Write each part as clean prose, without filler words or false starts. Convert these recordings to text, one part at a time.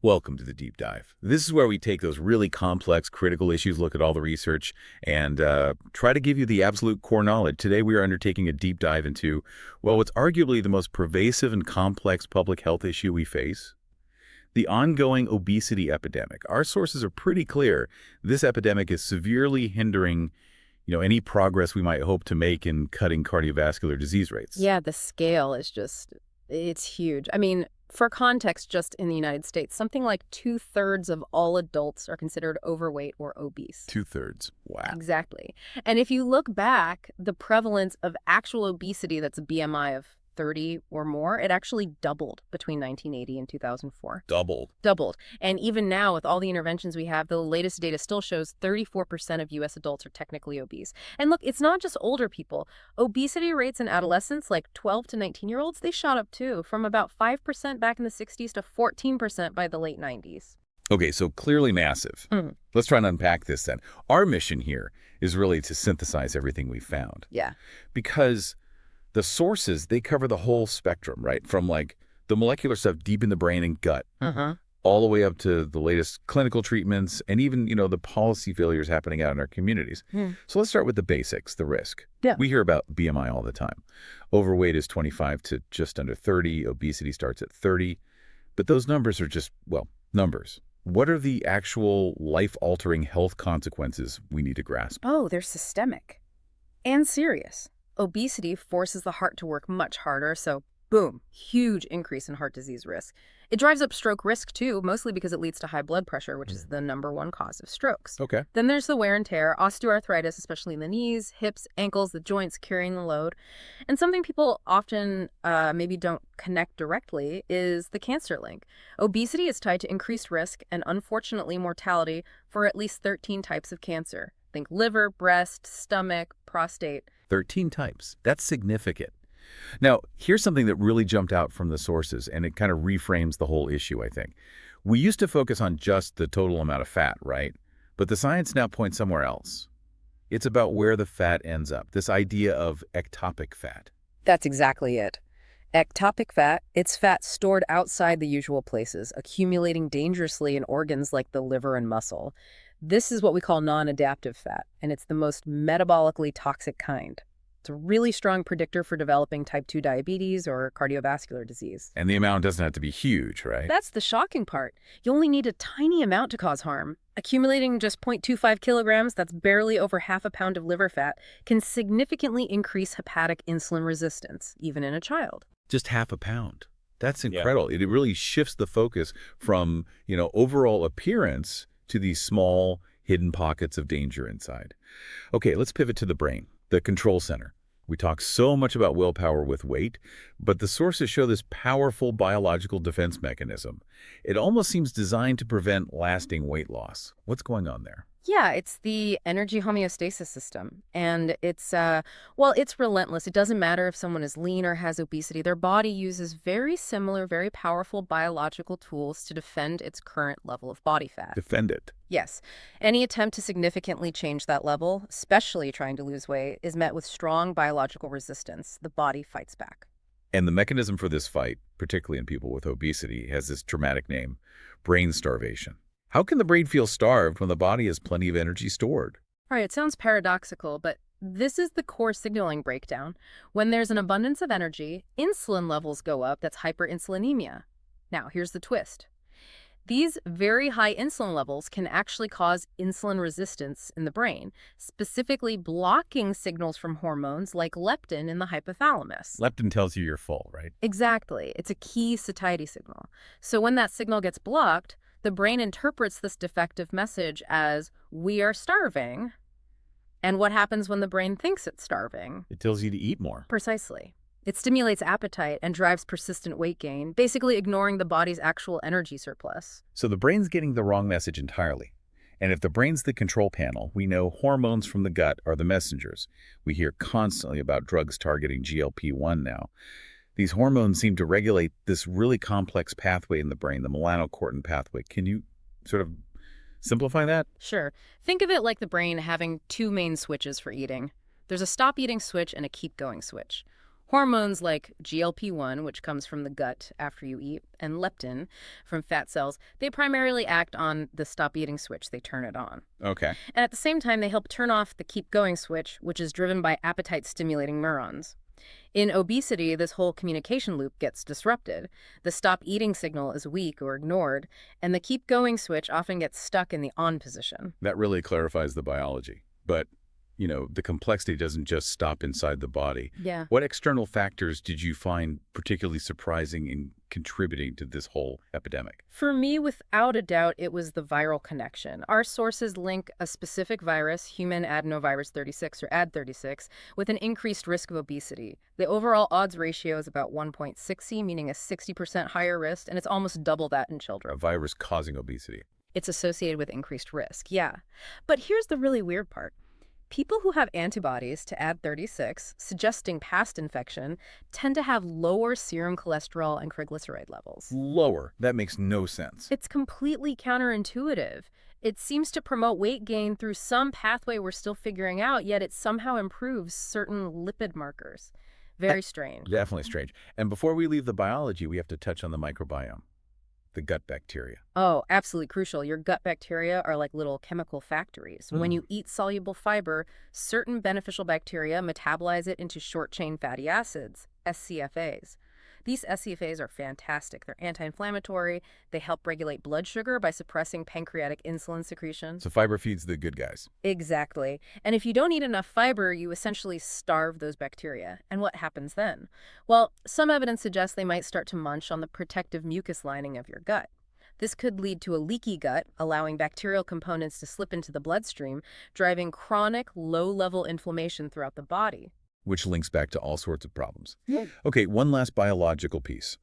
Welcome to the deep dive. This is where we take those really complex, critical issues, look at all the research, and try to give you the absolute core knowledge. Today, we are undertaking a deep dive into, well, what's arguably the most pervasive and complex public health issue we face, the ongoing obesity epidemic. Our sources are pretty clear. This epidemic is severely hindering, any progress we might hope to make in cutting cardiovascular disease rates. Yeah, the scale is it's huge. I mean, for context, just in the United States, something like 2/3 of all adults are considered overweight or obese. 2/3. Wow. Exactly. And if you look back, the prevalence of actual obesity that's a BMI of 30 or more, it actually doubled between 1980 and 2004. Doubled. And even now, with all the interventions we have, the latest data still shows 34% of U.S. adults are technically obese. And look, it's not just older people. Obesity rates in adolescents, like 12 to 19-year-olds, they shot up too, from about 5% back in the 60s to 14% by the late 90s. Okay, so clearly massive. Let's try and unpack this then. Our mission here is really to synthesize everything we found. Yeah. Because the sources, they cover the whole spectrum, right? From like the molecular stuff deep in the brain and gut, all the way up to the latest clinical treatments and even, the policy failures happening out in our communities. So let's start with the basics, the risk. Yeah. We hear about BMI all the time. Overweight is 25 to just under 30. Obesity starts at 30. But those numbers are just, well, numbers. What are the actual life-altering health consequences we need to grasp? Oh, they're systemic and serious. Obesity forces the heart to work much harder, so boom, huge increase in heart disease risk. It drives up stroke risk too, mostly because it leads to high blood pressure, which is the #1 cause of strokes. Okay. Then there's the wear and tear, osteoarthritis, especially in the knees, hips, ankles, the joints carrying the load. And something people often maybe don't connect directly is the cancer link. Obesity is tied to increased risk and, unfortunately, mortality for at least 13 types of cancer. Think liver, breast, stomach, prostate. 13 types. That's significant. Now, here's something that really jumped out from the sources, and it kind of reframes the whole issue, I think. We used to focus on just the total amount of fat, right? But the science now points somewhere else. It's about where the fat ends up, this idea of ectopic fat. That's exactly it. Ectopic fat, it's fat stored outside the usual places, accumulating dangerously in organs like the liver and muscle. This is what we call non-adaptive fat, and it's the most metabolically toxic kind. It's a really strong predictor for developing type 2 diabetes or cardiovascular disease. And the amount doesn't have to be huge, right? That's the shocking part. You only need a tiny amount to cause harm. Accumulating just 0.25 kilograms, that's barely over half a pound of liver fat, can significantly increase hepatic insulin resistance, even in a child. Just half a pound. That's incredible. Yeah. It really shifts the focus from, overall appearance to these small, hidden pockets of danger inside. Okay, let's pivot to the brain, the control center. We talk so much about willpower with weight, but the sources show this powerful biological defense mechanism. It almost seems designed to prevent lasting weight loss. What's going on there? Yeah, it's the energy homeostasis system. And it's relentless. It doesn't matter if someone is lean or has obesity. Their body uses very similar, very powerful biological tools to defend its current level of body fat. Defend it. Yes. Any attempt to significantly change that level, especially trying to lose weight, is met with strong biological resistance. The body fights back. And the mechanism for this fight, particularly in people with obesity, has this dramatic name, brain starvation. How can the brain feel starved when the body has plenty of energy stored? All right, it sounds paradoxical, but this is the core signaling breakdown. When there's an abundance of energy, insulin levels go up. That's hyperinsulinemia. Now, here's the twist. These very high insulin levels can actually cause insulin resistance in the brain, specifically blocking signals from hormones like leptin in the hypothalamus. Leptin tells you you're full, right? Exactly. It's a key satiety signal. So when that signal gets blocked, the brain interprets this defective message as, we are starving. And what happens when the brain thinks it's starving? It tells you to eat more. Precisely. It stimulates appetite and drives persistent weight gain, basically ignoring the body's actual energy surplus. So the brain's getting the wrong message entirely. And if the brain's the control panel, we know hormones from the gut are the messengers. We hear constantly about drugs targeting GLP-1 now. These hormones seem to regulate this really complex pathway in the brain, the melanocortin pathway. Can you sort of simplify that? Sure. Think of it like the brain having two main switches for eating. There's a stop eating switch and a keep going switch. Hormones like GLP-1, which comes from the gut after you eat, and leptin from fat cells, they primarily act on the stop eating switch. They turn it on. Okay. And at the same time, they help turn off the keep going switch, which is driven by appetite stimulating neurons. In obesity, this whole communication loop gets disrupted. The stop eating signal is weak or ignored, and the keep going switch often gets stuck in the on position. That really clarifies the biology. But, the complexity doesn't just stop inside the body. Yeah. What external factors did you find particularly surprising in contributing to this whole epidemic? For me, without a doubt, it was the viral connection. Our sources link a specific virus, human adenovirus 36 or AD36, with an increased risk of obesity. The overall odds ratio is about 1.60, meaning a 60% higher risk, and it's almost double that in A children. virus causing obesity. It's associated with increased risk, yeah. But here's the really weird part. People who have antibodies to AD36, suggesting past infection, tend to have lower serum cholesterol and triglyceride levels. Lower. That makes no sense. It's completely counterintuitive. It seems to promote weight gain through some pathway we're still figuring out, yet it somehow improves certain lipid markers. Very strange. Definitely strange. And before we leave the biology, we have to touch on the microbiome, the gut bacteria. Oh, absolutely crucial. Your gut bacteria are like little chemical factories. When you eat soluble fiber, certain beneficial bacteria metabolize it into short-chain fatty acids, SCFAs. These SCFAs are fantastic. They're anti-inflammatory. They help regulate blood sugar by suppressing pancreatic insulin secretion. So fiber feeds the good guys. Exactly. And if you don't eat enough fiber, you essentially starve those bacteria. And what happens then? Well, some evidence suggests they might start to munch on the protective mucus lining of your gut. This could lead to a leaky gut, allowing bacterial components to slip into the bloodstream, driving chronic, low-level inflammation throughout the body. Which links back to all sorts of problems. Okay, one last biological piece.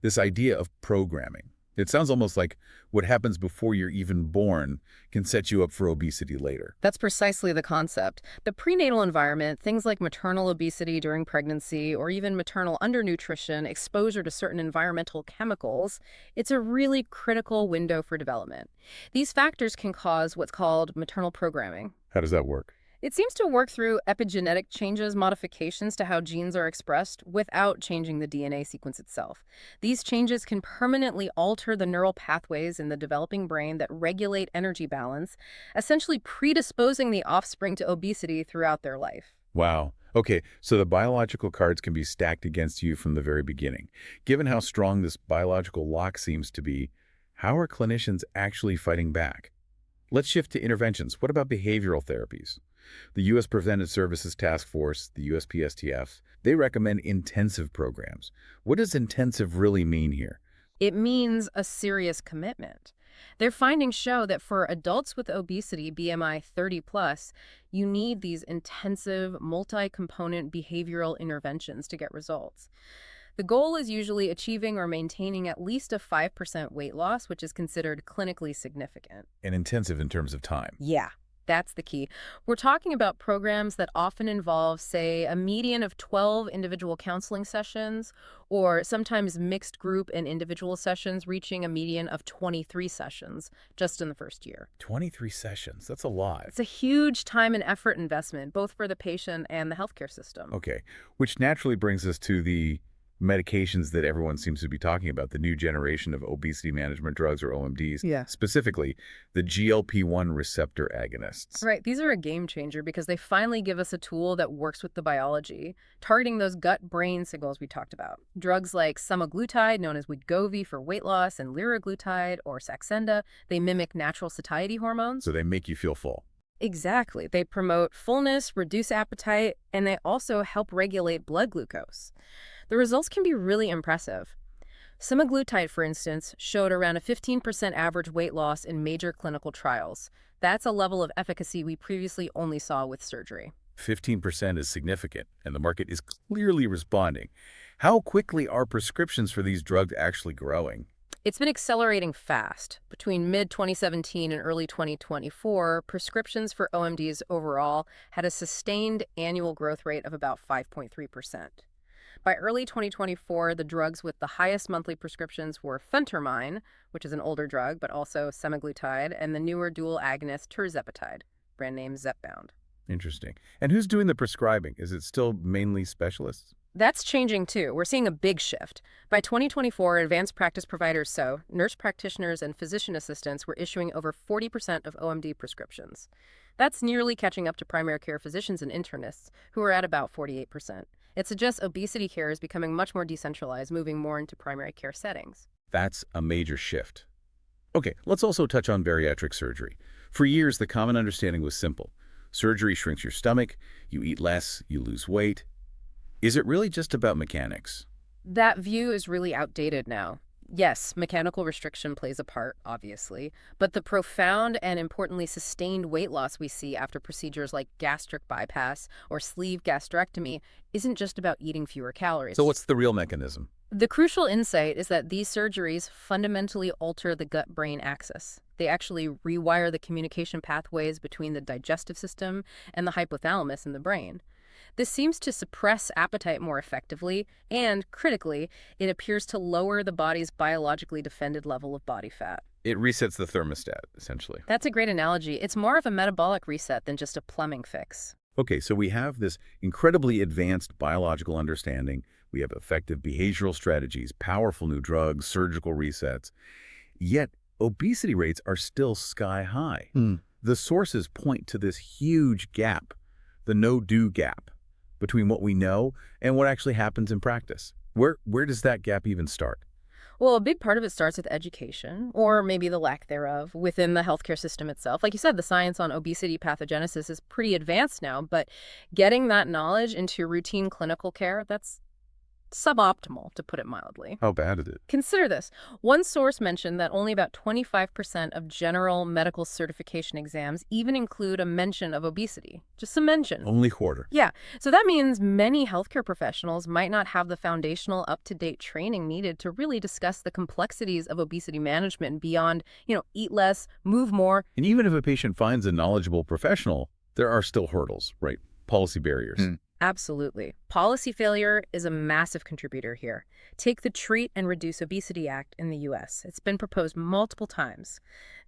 This idea of programming. It sounds almost like what happens before you're even born can set you up for obesity later. That's precisely the concept. The prenatal environment, things like maternal obesity during pregnancy or even maternal undernutrition, exposure to certain environmental chemicals, it's a really critical window for development. These factors can cause what's called maternal programming. How does that work? It seems to work through epigenetic changes, modifications to how genes are expressed without changing the DNA sequence itself. These changes can permanently alter the neural pathways in the developing brain that regulate energy balance, essentially predisposing the offspring to obesity throughout their life. Wow. Okay, so the biological cards can be stacked against you from the very beginning. Given how strong this biological lock seems to be, how are clinicians actually fighting back? Let's shift to interventions. What about behavioral therapies? The U.S. Preventive Services Task Force, the USPSTF, they recommend intensive programs. What does intensive really mean here? It means a serious commitment. Their findings show that for adults with obesity, BMI 30 plus, you need these intensive, multi-component behavioral interventions to get results. The goal is usually achieving or maintaining at least a 5% weight loss, which is considered clinically significant. And intensive in terms of time. Yeah. That's the key. We're talking about programs that often involve, say, a median of 12 individual counseling sessions, or sometimes mixed group and individual sessions reaching a median of 23 sessions just in the first year. 23 sessions. That's a lot. It's a huge time and effort investment, both for the patient and the healthcare system. Okay, which naturally brings us to the medications that everyone seems to be talking about, the new generation of obesity management drugs, or OMDs, specifically the GLP-1 receptor agonists. Right. These are a game changer because they finally give us a tool that works with the biology, targeting those gut-brain signals we talked about. Drugs like semaglutide, known as Wegovy for weight loss, and liraglutide or Saxenda, they mimic natural satiety hormones. So they make you feel full. Exactly. They promote fullness, reduce appetite, and they also help regulate blood glucose. The results can be really impressive. Semaglutide, for instance, showed around a 15% average weight loss in major clinical trials. That's a level of efficacy we previously only saw with surgery. 15% is significant, and the market is clearly responding. How quickly are prescriptions for these drugs actually growing? It's been accelerating fast. Between mid-2017 and early 2024, prescriptions for OMDs overall had a sustained annual growth rate of about 5.3%. By early 2024, the drugs with the highest monthly prescriptions were phentermine, which is an older drug, but also semaglutide, and the newer dual agonist tirzepatide, brand name Zepbound. Interesting. And who's doing the prescribing? Is it still mainly specialists? That's changing too. We're seeing a big shift. By 2024, advanced practice providers, so nurse practitioners and physician assistants, were issuing over 40% of OMD prescriptions. That's nearly catching up to primary care physicians and internists, who are at about 48%. It suggests obesity care is becoming much more decentralized, moving more into primary care settings. That's a major shift. Okay, let's also touch on bariatric surgery. For years, the common understanding was simple. Surgery shrinks your stomach, you eat less, you lose weight. Is it really just about mechanics? That view is really outdated now. Yes, mechanical restriction plays a part, obviously, but the profound and importantly sustained weight loss we see after procedures like gastric bypass or sleeve gastrectomy isn't just about eating fewer calories. So what's the real mechanism? The crucial insight is that these surgeries fundamentally alter the gut-brain axis. They actually rewire the communication pathways between the digestive system and the hypothalamus in the brain. This seems to suppress appetite more effectively, and, critically, it appears to lower the body's biologically defended level of body fat. It resets the thermostat, essentially. That's a great analogy. It's more of a metabolic reset than just a plumbing fix. Okay, so we have this incredibly advanced biological understanding. We have effective behavioral strategies, powerful new drugs, surgical resets. Yet, obesity rates are still sky high. The sources point to this huge gap, the no-do gap, between what we know and what actually happens in practice. Where does that gap even start? Well, a big part of it starts with education, or maybe the lack thereof, within the healthcare system itself. Like you said, the science on obesity pathogenesis is pretty advanced now, but getting that knowledge into routine clinical care, that's suboptimal, to put it mildly. How bad is it? Consider this. One source mentioned that only about 25% of general medical certification exams even include a mention of obesity. Just a mention. Only quarter. Yeah. So that means many healthcare professionals might not have the foundational, up-to-date training needed to really discuss the complexities of obesity management beyond, eat less, move more. And even if a patient finds a knowledgeable professional, there are still hurdles, right? Policy barriers. Absolutely. Policy failure is a massive contributor here. Take the Treat and Reduce Obesity Act in the U.S. It's been proposed multiple times.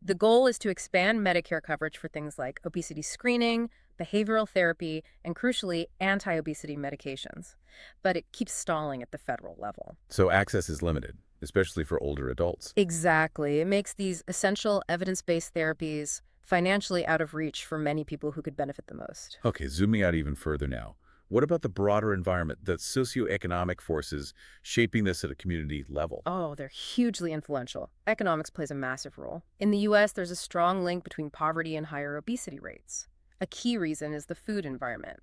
The goal is to expand Medicare coverage for things like obesity screening, behavioral therapy, and crucially, anti-obesity medications. But it keeps stalling at the federal level. So access is limited, especially for older adults. Exactly. It makes these essential evidence-based therapies financially out of reach for many people who could benefit the most. Okay, zooming out even further now. What about the broader environment, the socioeconomic forces shaping this at a community level? Oh, they're hugely influential. Economics plays a massive role. In the U.S., there's a strong link between poverty and higher obesity rates. A key reason is the food environment.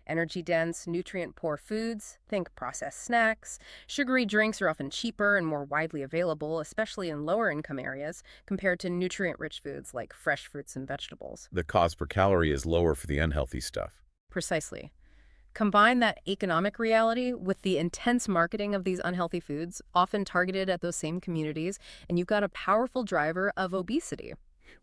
Energy-dense, nutrient-poor foods, think processed snacks. Sugary drinks are often cheaper and more widely available, especially in lower-income areas, compared to nutrient-rich foods like fresh fruits and vegetables. The cost per calorie is lower for the unhealthy stuff. Precisely. Combine that economic reality with the intense marketing of these unhealthy foods, often targeted at those same communities, and you've got a powerful driver of obesity.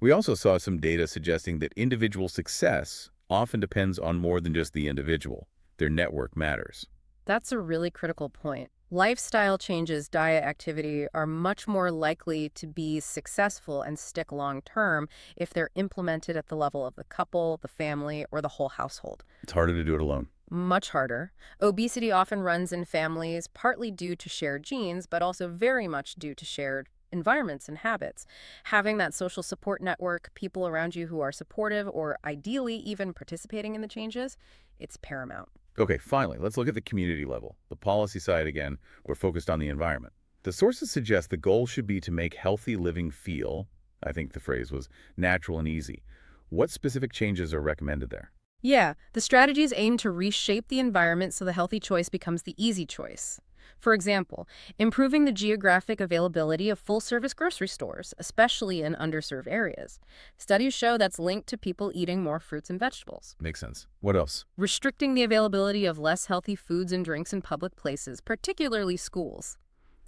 We also saw some data suggesting that individual success often depends on more than just the individual. Their network matters. That's a really critical point. Lifestyle changes, diet activity are much more likely to be successful and stick long-term if they're implemented at the level of the couple, the family, or the whole household. It's harder to do it alone. Much harder. Obesity often runs in families, partly due to shared genes, but also very much due to shared environments and habits. Having that social support network, people around you who are supportive or ideally even participating in the changes, it's paramount. Okay, finally, let's look at the community level. The policy side again, we're focused on the environment. The sources suggest the goal should be to make healthy living feel, I think the phrase was, natural and easy. What specific changes are recommended there? Yeah, the strategies aim to reshape the environment so the healthy choice becomes the easy choice. For example, improving the geographic availability of full-service grocery stores, especially in underserved areas. Studies show that's linked to people eating more fruits and vegetables. Makes sense. What else? Restricting the availability of less healthy foods and drinks in public places, particularly schools.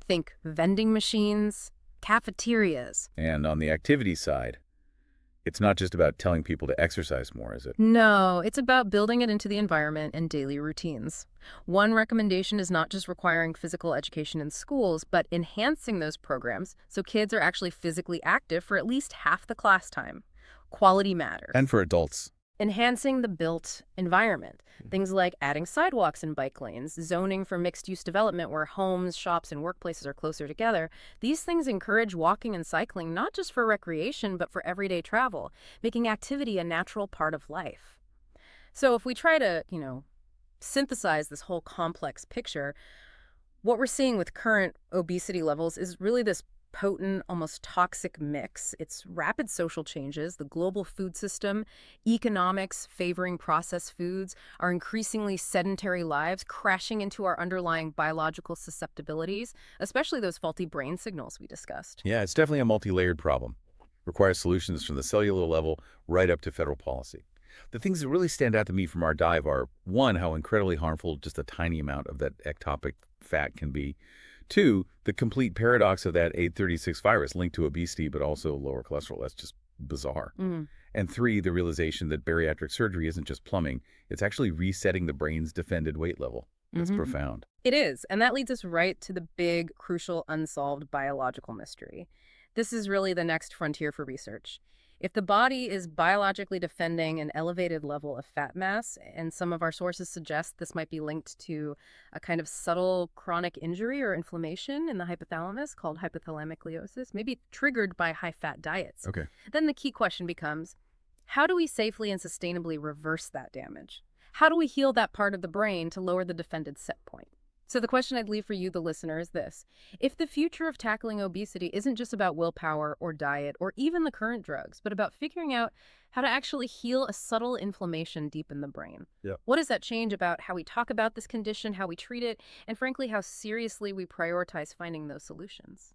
Think vending machines, cafeterias. And on the activity side, it's not just about telling people to exercise more, is it? No, it's about building it into the environment and daily routines. One recommendation is not just requiring physical education in schools, but enhancing those programs so kids are actually physically active for at least half the class time. Quality matters. And for adults, Enhancing the built environment. Things like adding sidewalks and bike lanes, zoning for mixed-use development where homes, shops, and workplaces are closer together. These things encourage walking and cycling not just for recreation, but for everyday travel, making activity a natural part of life. So if we try to, synthesize this whole complex picture, what we're seeing with current obesity levels is really this potent, almost toxic mix. It's rapid social changes, the global food system, economics favoring processed foods, our increasingly sedentary lives crashing into our underlying biological susceptibilities, especially those faulty brain signals we discussed. Yeah, it's definitely a multi-layered problem. Requires solutions from the cellular level right up to federal policy. The things that really stand out to me from our dive are, one, how incredibly harmful just a tiny amount of that ectopic fat can be. Two, the complete paradox of that 836 virus linked to obesity but also lower cholesterol. That's just bizarre. And three, the realization that bariatric surgery isn't just plumbing. It's actually resetting the brain's defended weight level. That's profound. It is, and that leads us right to the big, crucial, unsolved biological mystery. This is really the next frontier for research. If the body is biologically defending an elevated level of fat mass, and some of our sources suggest this might be linked to a kind of subtle chronic injury or inflammation in the hypothalamus called hypothalamic gliosis, maybe triggered by high-fat diets, Okay. then the key question becomes, how do we safely and sustainably reverse that damage? How do we heal that part of the brain to lower the defended set point? So the question I'd leave for you, the listener, is this. If the future of tackling obesity isn't just about willpower or diet or even the current drugs, but about figuring out how to actually heal a subtle inflammation deep in the brain, what does that change about how we talk about this condition, how we treat it, and frankly, how seriously we prioritize finding those solutions?